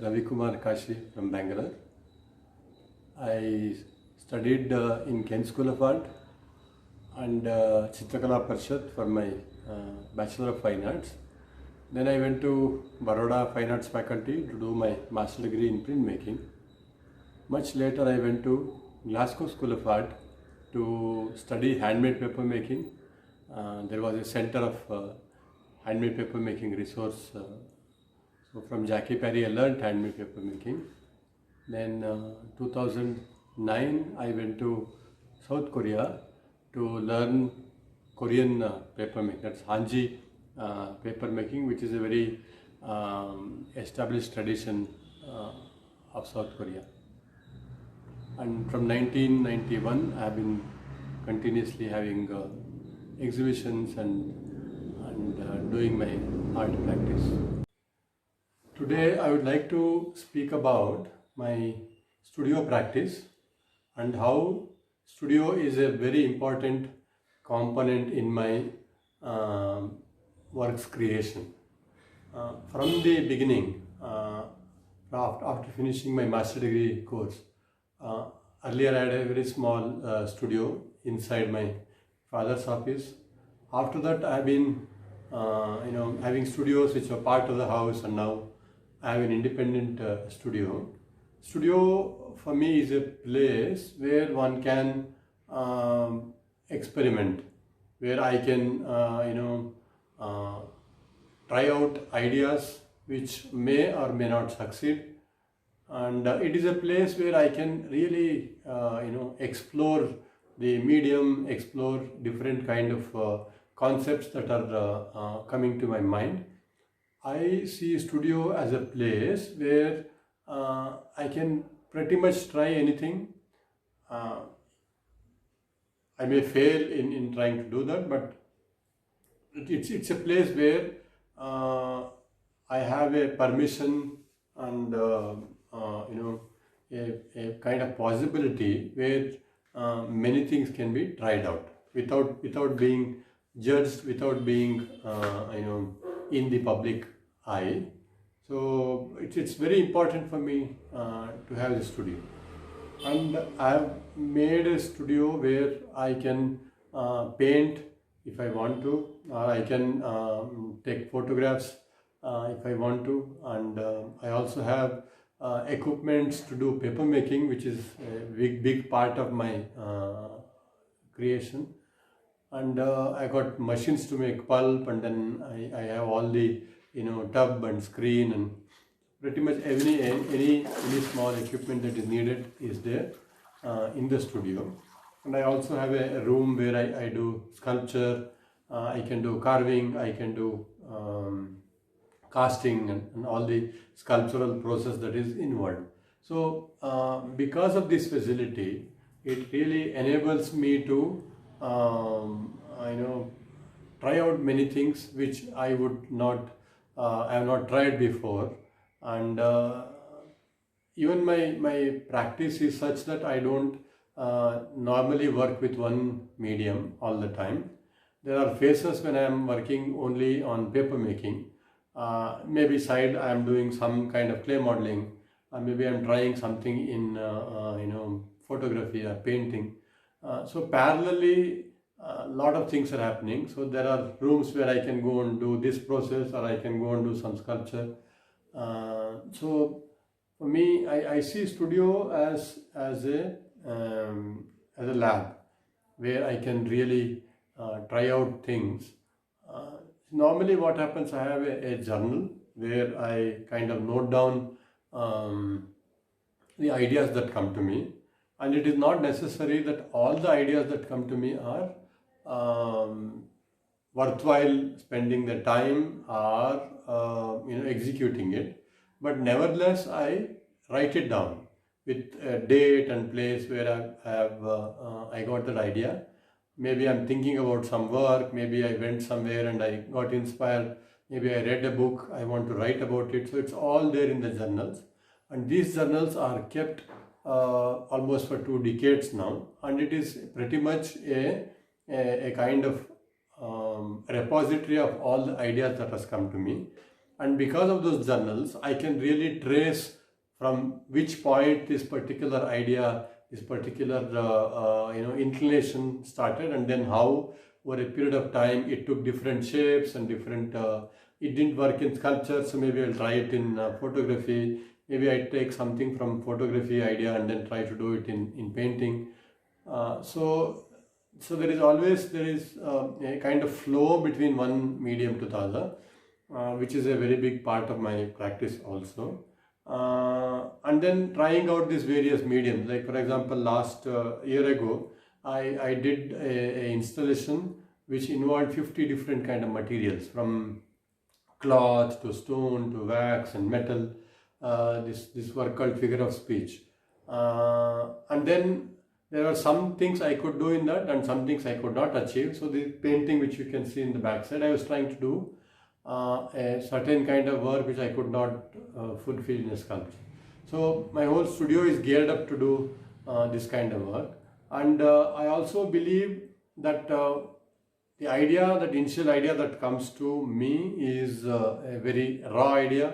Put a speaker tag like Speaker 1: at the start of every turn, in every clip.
Speaker 1: Ravikumar Kashi from Bengaluru. I studied in Kent School of Art and Chitrakala Parishad for my Bachelor of Fine Arts. Then I went to Baroda Fine Arts Faculty to do my Master degree in printmaking. Much later I went to Glasgow School of Art to study handmade paper making. There was a center of handmade paper making resource. So from Jackie Perry I learned handmade paper making. Then 2009 I went to South Korea to learn Korean paper making. That's Hanji paper making, which is a very established tradition of South Korea. And from 1991 I have been continuously having exhibitions and doing my art practice. Today I would like to speak about my studio practice and how studio is a very important component in my works creation. From the beginning, after finishing my master degree course, earlier I had a very small studio inside my father's office. After that I have been having studios which are part of the house, and now I have an independent studio. Studio for me is a place where one can experiment, where I can try out ideas which may or may not succeed, and it is a place where I can really explore the medium, explore different kind of concepts that are coming to my mind. I see studio as a place where I can pretty much try anything. I may fail in trying to do that, but it's a place where I have a permission and a kind of possibility where many things can be tried out without being judged, without being in the public eye. So it's very important for me to have a studio, and I have made a studio where I can paint if I want to, or I can take photographs if I want to, and I also have equipments to do paper making, which is a big part of my creation. And I got machines to make pulp, and then I have all the tub and screen, and pretty much any small equipment that is needed is there in the studio. And I also have a room where I do sculpture, I can do carving, I can do casting, and all the sculptural process that is involved. So because of this facility, it really enables me to try out many things which I would not I have not tried before. And even my practice is such that I don't normally work with one medium all the time. There are phases when I am working only on paper making. Maybe side I am doing some kind of clay modeling, maybe I am trying something in photography or painting. So parallelly a lot of things are happening. So there are rooms where I can go and do this process, or I can go and do some sculpture. So for me, I see studio as a lab where I can really try out things. Normally what happens, I have a journal where I kind of note down the ideas that come to me, and it is not necessary that all the ideas that come to me are worthwhile spending the time or executing it, but nevertheless I write it down with a date and place where I got that idea. Maybe I'm thinking about some work, maybe I went somewhere and I got inspired, maybe I read a book, I want to write about it. So it's all there in the journals, and these journals are kept almost for 2 decades now, and it is pretty much a kind of repository of all the ideas that has come to me. And because of those journals, I can really trace from which point this particular idea, this particular inclination started, and then how over a period of time it took different shapes and different. It didn't work in sculpture, so maybe I'll try it in photography. Maybe I take something from photography idea and then try to do it in painting. So there is always a kind of flow between one medium to the other, which is a very big part of my practice also. And then trying out these various mediums. Like for example, last year ago, I did a installation which involved 50 different kind of materials, from cloth to stone to wax and metal. This work called figure of speech. And then there are some things I could do in that and some things I could not achieve. So the painting which you can see in the back side, I was trying to do a certain kind of work which I could not fulfill in a sculpture. So my whole studio is geared up to do this kind of work. And I also believe that the idea, that initial idea that comes to me is a very raw idea.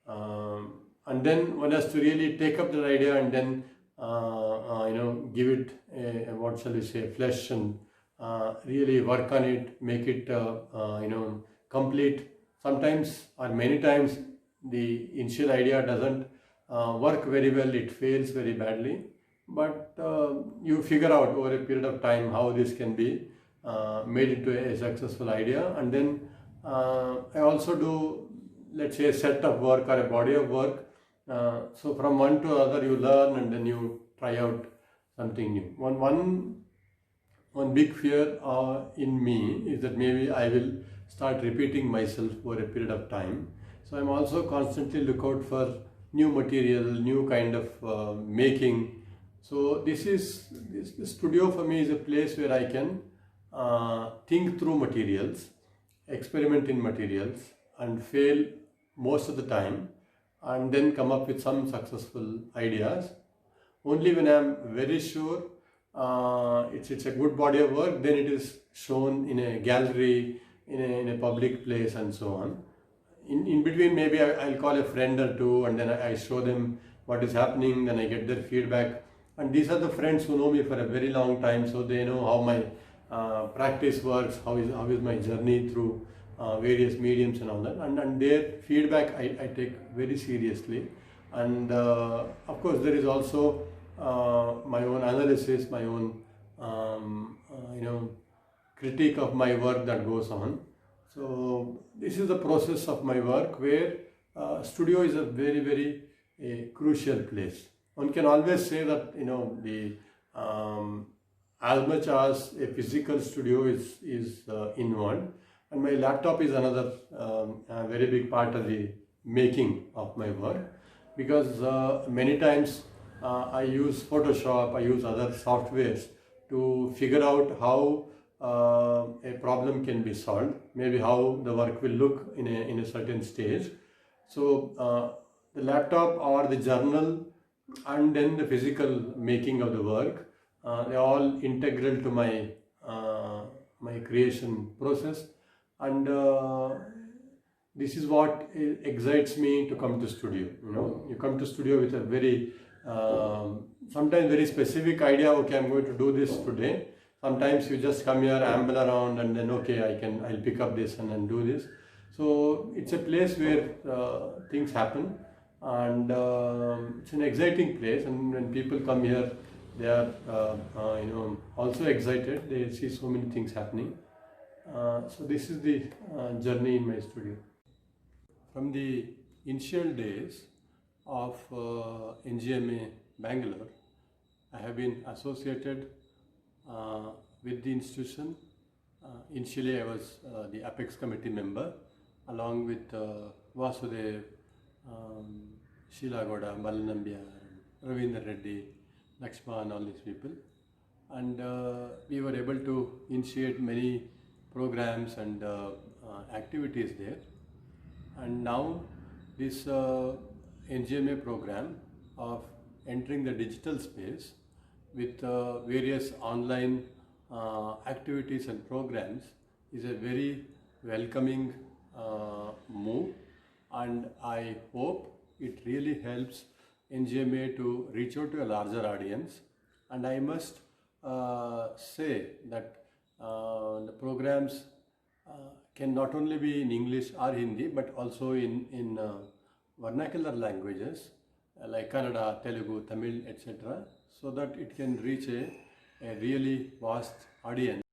Speaker 1: And then one has to really take up that idea and then give it a what shall we say, flesh, and really work on it, make it complete. Sometimes or many times the initial idea doesn't work very well, it fails very badly, but you figure out over a period of time how this can be made into a successful idea. And then I also do, let's say, a set of work or a body of work. So from one to other you learn and then you try out something new. One big fear in me is that maybe I will start repeating myself over a period of time. So I'm also constantly look out for new material, new kind of making. So this studio for me is a place where I can think through materials, experiment in materials, and fail most of the time, and then come up with some successful ideas. Only when I'm very sure it's a good body of work, then it is shown in a gallery, in a public place, and so on. In between, maybe I'll call a friend or two, and then I show them what is happening, then I get their feedback. And these are the friends who know me for a very long time, so they know how my practice works, how is my journey through various mediums and all that, and their feedback I take very seriously. And of course there is also my own analysis, my own critique of my work that goes on. So this is the process of my work, where studio is a very, very crucial place. One can always say that as much as a physical studio is involved, and my laptop is another very big part of the making of my work, because many times I use Photoshop, I use other softwares to figure out how a problem can be solved, maybe how the work will look in a certain stage. So the laptop or the journal and then the physical making of the work, they are all integral to my my creation process. And this is what excites me to come to studio. You come to studio with a very sometimes very specific idea. Okay, I'm going to do this today. Sometimes you just come here, amble around, and then okay, I'll pick up this and then do this. So it's a place where things happen, and it's an exciting place. And when people come here, they are also excited. They see so many things happening. So this is the journey in my studio. From the initial days of NGMA Bangalore, I have been associated with the institution. Initially I was the Apex committee member, along with Vasudev, Sheila Goda, Malanambia, Ravindra Reddy, Lakshman, all these people. And we were able to initiate many programs and activities there. And now this NGMA program of entering the digital space with various online activities and programs is a very welcoming move. and I hope it really helps NGMA to reach out to a larger audience. And I must say that the programs can not only be in English or Hindi, but also in vernacular languages like Kannada, Telugu, Tamil, etc., so that it can reach a really vast audience.